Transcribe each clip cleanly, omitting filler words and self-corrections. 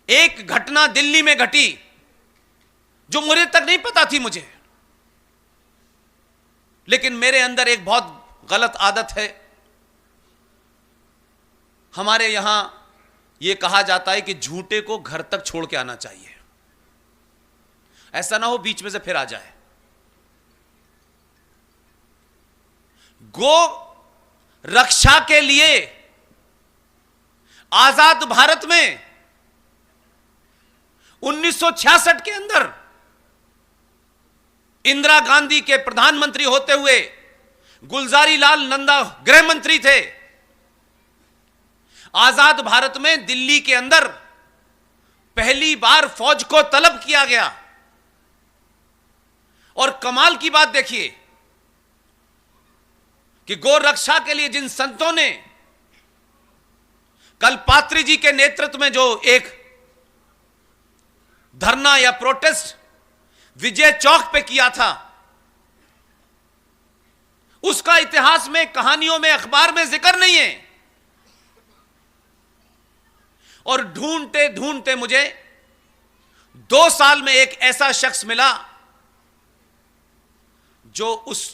एक घटना दिल्ली में घटी जो मुझे तक नहीं पता थी मुझे, लेकिन मेरे अंदर एक बहुत गलत आदत है। हमारे यहां यह कहा जाता है कि झूठे को घर तक छोड़ के आना चाहिए, ऐसा ना हो बीच में से फिर आ जाए। गो रक्षा के लिए आजाद भारत में 1966 के अंदर इंदिरा गांधी के प्रधानमंत्री होते हुए गुलजारी लाल नंदा गृह मंत्री थे। आजाद भारत में दिल्ली के अंदर पहली बार फौज को तलब किया गया। और कमाल की बात देखिए कि गो रक्षा के लिए जिन संतों ने कलपात्री जी के नेतृत्व में जो एक धरना या प्रोटेस्ट विजय चौक पे किया था, उसका इतिहास में, कहानियों में, अखबार में जिक्र नहीं है। और ढूंढते ढूंढते मुझे 2 साल में एक ऐसा शख्स मिला जो उस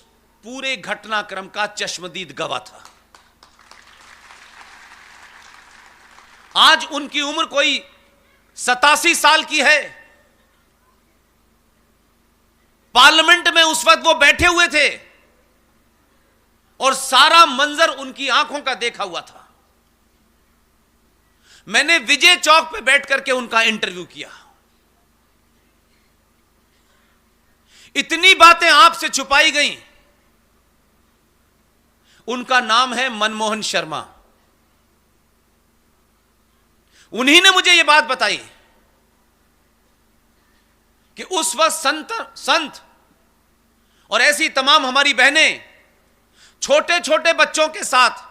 पूरे घटनाक्रम का चश्मदीद गवाह था। आज उनकी उम्र कोई 87 साल की है। पार्लियामेंट में उस वक्त वो बैठे हुए थे और सारा मंजर उनकी आंखों का देखा हुआ था। मैंने विजय चौक पे बैठ करके उनका इंटरव्यू किया। इतनी बातें आपसे छुपाई गई। उनका नाम है मनमोहन शर्मा। उन्हीं ने मुझे यह बात बताई कि उस वक्त संत और ऐसी तमाम हमारी बहनें छोटे छोटे बच्चों के साथ,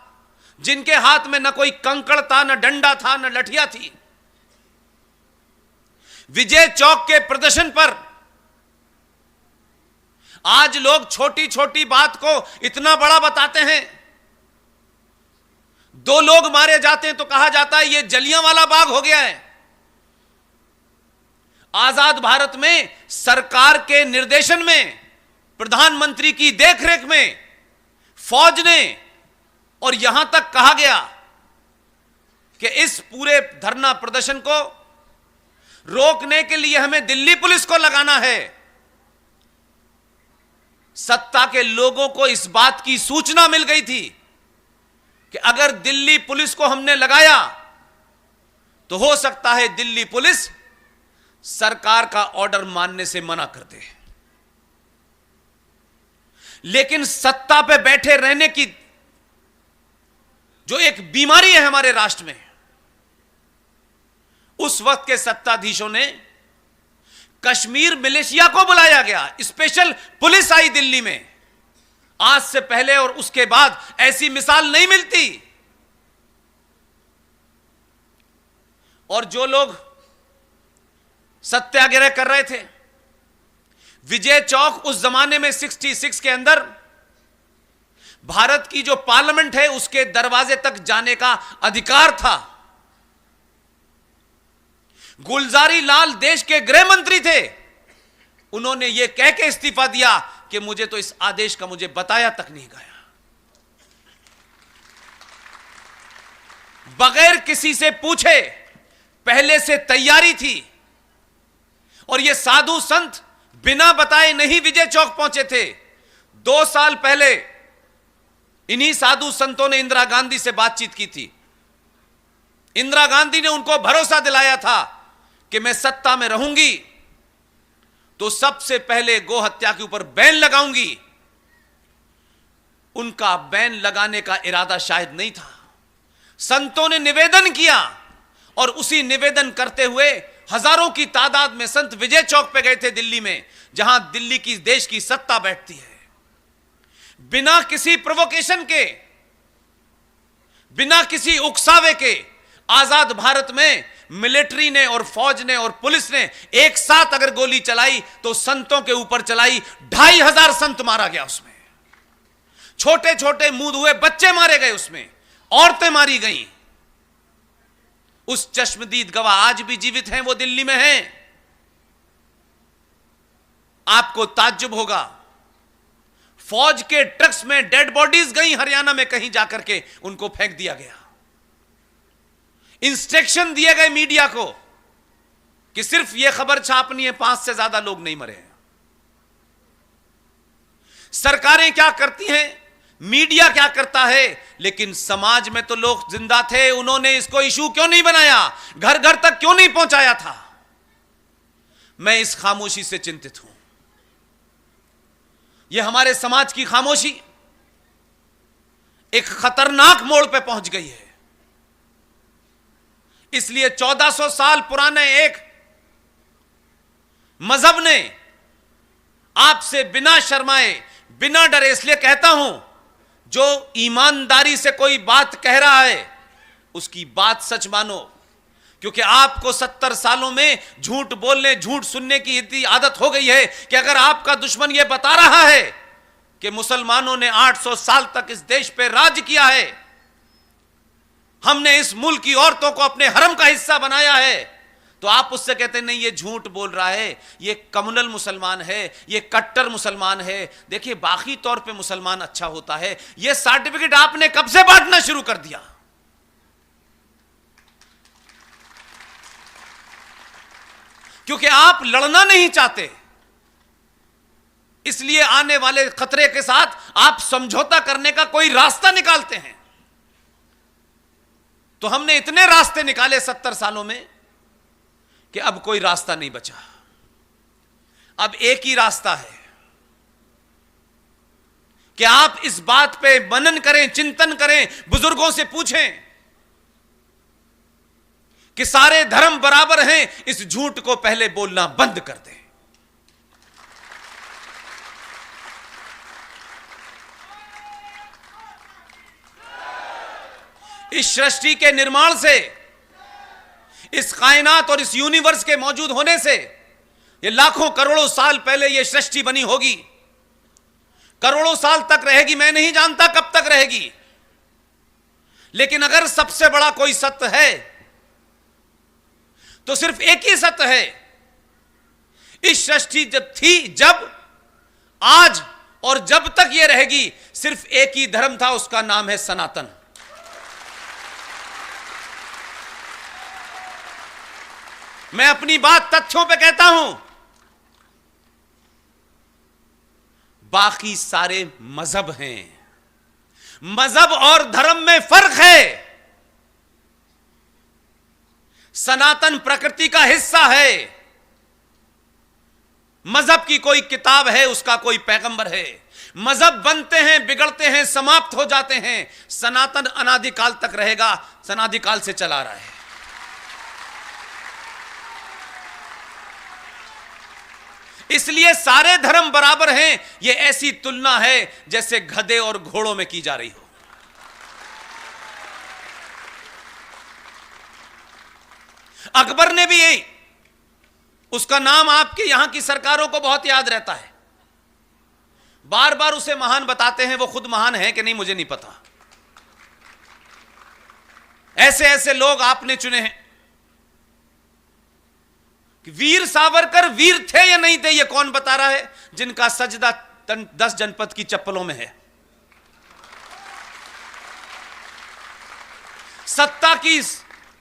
जिनके हाथ में न कोई कंकड़ था, न डंडा था, न लठिया थी, विजय चौक के प्रदर्शन पर आज लोग छोटी छोटी बात को इतना बड़ा बताते हैं। 2 लोग मारे जाते हैं तो कहा जाता है ये जलियांवाला बाग हो गया है। आजाद भारत में सरकार के निर्देशन में, प्रधानमंत्री की देखरेख में फौज ने, और यहां तक कहा गया कि इस पूरे धरना प्रदर्शन को रोकने के लिए हमें दिल्ली पुलिस को लगाना है। सत्ता के लोगों को इस बात की सूचना मिल गई थी कि अगर दिल्ली पुलिस को हमने लगाया तो हो सकता है दिल्ली पुलिस सरकार का ऑर्डर मानने से मना कर दे। लेकिन सत्ता पे बैठे रहने की जो एक बीमारी है हमारे राष्ट्र में, उस वक्त के सत्ताधीशों ने कश्मीर मिलिशिया को बुलाया गया। स्पेशल पुलिस आई दिल्ली में। आज से पहले और उसके बाद ऐसी मिसाल नहीं मिलती। और जो लोग सत्याग्रह कर रहे थे, विजय चौक उस जमाने में 66 के अंदर भारत की जो पार्लियामेंट है उसके दरवाजे तक जाने का अधिकार था। गुलजारी लाल देश के गृह मंत्री थे। उन्होंने यह कह के इस्तीफा दिया कि मुझे तो इस आदेश का मुझे बताया तक नहीं गया। बगैर किसी से पूछे पहले से तैयारी थी। और ये साधु संत बिना बताए नहीं विजय चौक पहुंचे थे। 2 साल पहले इन्हीं साधु संतों ने इंदिरा गांधी से बातचीत की थी। इंदिरा गांधी ने उनको भरोसा दिलाया था कि मैं सत्ता में रहूंगी तो सबसे पहले गो हत्या के ऊपर बैन लगाऊंगी। उनका बैन लगाने का इरादा शायद नहीं था। संतों ने निवेदन किया और उसी निवेदन करते हुए हजारों की तादाद में संत विजय चौक पे गए थे दिल्ली में, जहां दिल्ली की देश की सत्ता बैठती है। बिना किसी प्रोवोकेशन के, बिना किसी उकसावे के आजाद भारत में मिलिट्री ने और फौज ने और पुलिस ने एक साथ अगर गोली चलाई तो संतों के ऊपर चलाई। 2500 संत मारा गया उसमें। छोटे छोटे मुंह हुए बच्चे मारे गए उसमें, औरतें मारी गईं। उस चश्मदीद गवाह आज भी जीवित हैं, वो दिल्ली में हैं। आपको ताज्जुब होगा, फौज के ट्रक्स में डेड बॉडीज गई हरियाणा में, कहीं जाकर के उनको फेंक दिया गया। इंस्ट्रक्शन दिए गए मीडिया को कि सिर्फ यह खबर छापनी है, 5 से ज्यादा लोग नहीं मरे हैं। सरकारें क्या करती हैं, मीडिया क्या करता है, लेकिन समाज में तो लोग जिंदा थे। उन्होंने इसको इशू क्यों नहीं बनाया, घर घर तक क्यों नहीं पहुंचाया था? मैं इस खामोशी से चिंतित हूं। यह हमारे समाज की खामोशी एक खतरनाक मोड़ पे पहुंच गई है। इसलिए 1400 साल पुराने एक मजहब ने आपसे बिना शर्माए, बिना डरे, इसलिए कहता हूं, जो ईमानदारी से कोई बात कह रहा है उसकी बात सच मानो, क्योंकि आपको 70 सालों में झूठ बोलने, झूठ सुनने की इतनी आदत हो गई है कि अगर आपका दुश्मन यह बता रहा है कि मुसलमानों ने 800 साल तक इस देश पे राज किया है, हमने इस मुल्क की औरतों को अपने हरम का हिस्सा बनाया है, तो आप उससे कहते नहीं ये झूठ बोल रहा है, ये कम्युनल मुसलमान है, ये कट्टर मुसलमान है। देखिए बाकी तौर पे मुसलमान अच्छा होता है, ये सर्टिफिकेट आपने कब से बांटना शुरू कर दिया? क्योंकि आप लड़ना नहीं चाहते, इसलिए आने वाले खतरे के साथ आप समझौता करने का कोई रास्ता निकालते हैं। तो हमने इतने रास्ते निकाले 70 सालों में कि अब कोई रास्ता नहीं बचा। अब एक ही रास्ता है कि आप इस बात पे मनन करें, चिंतन करें, बुजुर्गों से पूछें कि सारे धर्म बराबर हैं। इस झूठ को पहले बोलना बंद कर दें। इस सृष्टि के निर्माण से, इस कायनात और इस यूनिवर्स के मौजूद होने से, ये लाखों करोड़ों साल पहले ये सृष्टि बनी होगी। करोड़ों साल तक रहेगी, मैं नहीं जानता कब तक रहेगी, लेकिन अगर सबसे बड़ा कोई सत्य है तो सिर्फ एक ही सत्य है। इस सृष्टि जब थी, जब, आज और जब तक ये रहेगी, सिर्फ एक ही धर्म था, उसका नाम है सनातन। मैं अपनी बात तथ्यों पे कहता हूं। बाकी सारे मजहब हैं, मजहब और धर्म में फर्क है। सनातन प्रकृति का हिस्सा है। मजहब की कोई किताब है, उसका कोई पैगंबर है। मजहब बनते हैं, बिगड़ते हैं, समाप्त हो जाते हैं। सनातन अनादिकाल तक रहेगा, सनादिकाल से चला रहा है। इसलिए सारे धर्म बराबर हैं। यह ऐसी तुलना है जैसे गधे और घोड़ों में की जा रही हो। अकबर ने भी यही, उसका नाम आपके यहां की सरकारों को बहुत याद रहता है, बार बार उसे महान बताते हैं। वो खुद महान है कि नहीं मुझे नहीं पता। ऐसे ऐसे लोग आपने चुने हैं। वीर सावरकर वीर थे या नहीं थे, ये कौन बता रहा है? जिनका सजदा 10 जनपद की चप्पलों में है। सत्ता की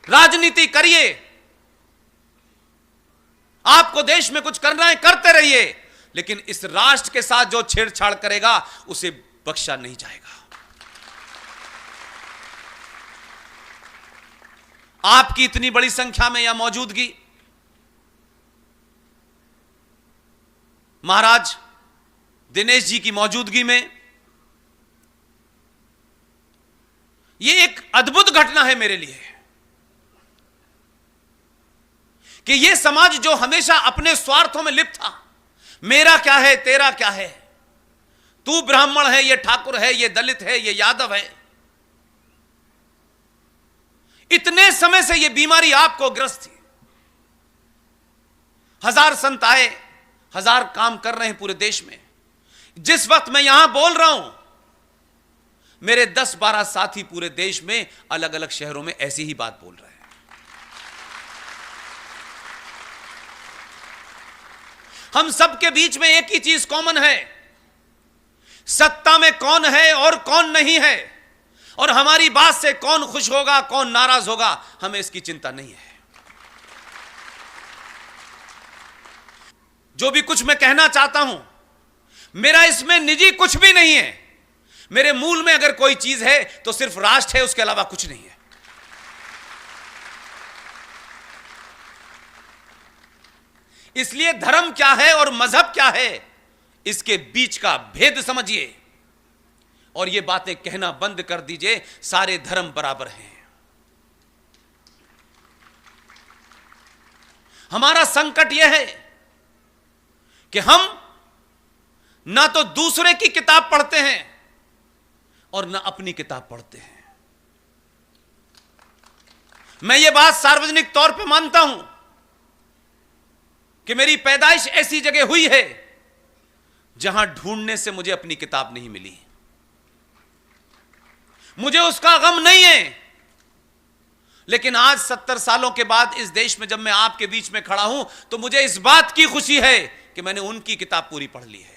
राजनीति करिए, आपको देश में कुछ करना है करते रहिए, लेकिन इस राष्ट्र के साथ जो छेड़छाड़ करेगा उसे बख्शा नहीं जाएगा। आपकी इतनी बड़ी संख्या में यह मौजूदगी, महाराज दिनेश जी की मौजूदगी में, यह एक अद्भुत घटना है मेरे लिए कि यह समाज जो हमेशा अपने स्वार्थों में लिप्त था, मेरा क्या है, तेरा क्या है, तू ब्राह्मण है, यह ठाकुर है, यह दलित है, यह यादव है, इतने समय से यह बीमारी आपको ग्रस्त थी। 1000 संत आए, 1000 काम कर रहे हैं पूरे देश में। जिस वक्त मैं यहां बोल रहा हूं, मेरे 10-12 साथी पूरे देश में अलग अलग शहरों में ऐसी ही बात बोल रहे हैं। हम सबके बीच में एक ही चीज कॉमन है, सत्ता में कौन है और कौन नहीं है, और हमारी बात से कौन खुश होगा कौन नाराज होगा, हमें इसकी चिंता नहीं है। जो भी कुछ मैं कहना चाहता हूं, मेरा इसमें निजी कुछ भी नहीं है। मेरे मूल में अगर कोई चीज है तो सिर्फ राष्ट्र है, उसके अलावा कुछ नहीं है। इसलिए धर्म क्या है और मजहब क्या है, इसके बीच का भेद समझिए और ये बातें कहना बंद कर दीजिए सारे धर्म बराबर हैं। हमारा संकट यह है कि हम ना तो दूसरे की किताब पढ़ते हैं और ना अपनी किताब पढ़ते हैं। मैं ये बात सार्वजनिक तौर पे मानता हूं कि मेरी पैदाइश ऐसी जगह हुई है जहां ढूंढने से मुझे अपनी किताब नहीं मिली। मुझे उसका गम नहीं है, लेकिन आज 70 सालों के बाद इस देश में जब मैं आपके बीच में खड़ा हूं तो मुझे इस बात की खुशी है कि मैंने उनकी किताब पूरी पढ़ ली है।